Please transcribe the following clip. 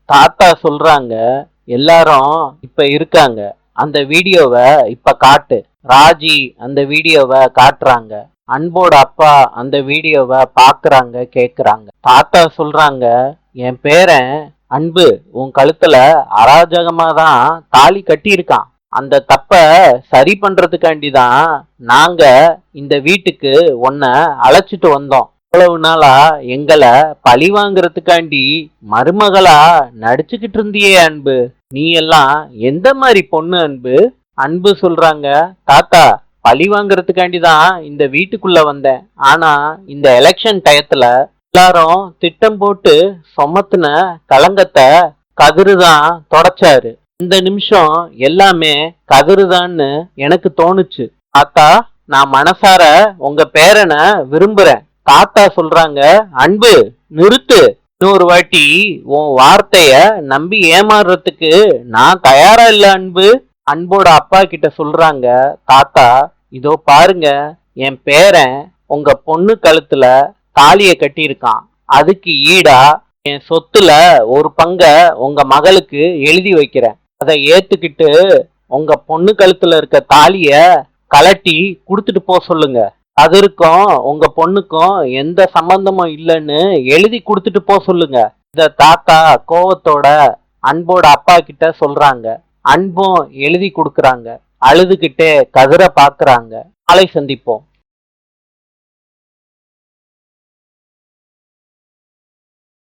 தாத்தா சொல்றாங்க, எல்லாரும் இப்ப இருக்காங்க, அந்த வீடியோவை இப்ப காட்டு. ராஜி அந்த வீடியோவை காட்டுறாங்க. அன்போட அப்பா அந்த வீடியோவை பாக்குறாங்க, கேக்குறாங்க. தாத்தா சொல்றாங்க, என் பேரன் அன்பு உன் கழுத்துல அராஜகமா தான் தாலி கட்டி இருக்கான். அந்த தப்ப சரி பண்றதுக்காண்டி தான் நாங்க இந்த வீட்டுக்கு உன்னை அழைச்சிட்டு வந்தோம். இவ்வளவு நாளா எங்களை பழி வாங்குறதுக்காண்டி மருமகளா நடிச்சுக்கிட்டு இருந்தியே அன்பு. நீ எல்லாம் எந்த மாதிரி பொண்ணு அன்பு? அன்பு சொல்றாங்க, தாத்தா பழி வாங்குறதுக்காண்டி தான் இந்த வீட்டுக்குள்ள வந்தேன். ஆனா இந்த எலெக்ஷன் டயத்துல எல்லாரும் திட்டம் போட்டு சுமத்துன கலங்கத்தை கதிருதான் தொடச்சாரு. இந்த நிமிஷம் எல்லாமே கதிருதான்னு எனக்கு தோணுச்சு. தாத்தா, நான் மனசார உங்க பேரனை விரும்புறேன். தாத்தா சொல்றாங்க, அன்பு நிறுத்து. இன்னொரு வாட்டி உன் வார்த்தைய நம்பி ஏமாறுறதுக்கு நான் தயாரா இல்ல அன்பு. அன்போட அப்பா கிட்ட சொல்றாங்க, தாத்தா இதோ பாருங்க, என் பேரன் உங்க பொண்ணு கழுத்துல தாலிய கட்டியிருக்கான். அதுக்கு ஈடா என் சொத்துல ஒரு பங்க உங்க மகளுக்கு எழுதி வைக்கிறேன். அதை ஏத்துக்கிட்டு உங்க பொண்ணு கழுத்துல இருக்க தாலிய கலட்டி குடுத்துட்டு போக சொல்லுங்க. அதற்கும் உங்க பொண்ணுக்கும் எந்த சம்பந்தமும் இல்லைன்னு எழுதி கொடுத்துட்டு போக சொல்லுங்க. இத தாத்தா கோவத்தோட அன்போட அப்பா கிட்ட சொல்றாங்க. அன்பும் எழுதி கொடுக்கறாங்க. அழுதுகிட்டே கதிரை பாக்குறாங்க. நாளை சந்திப்போம்.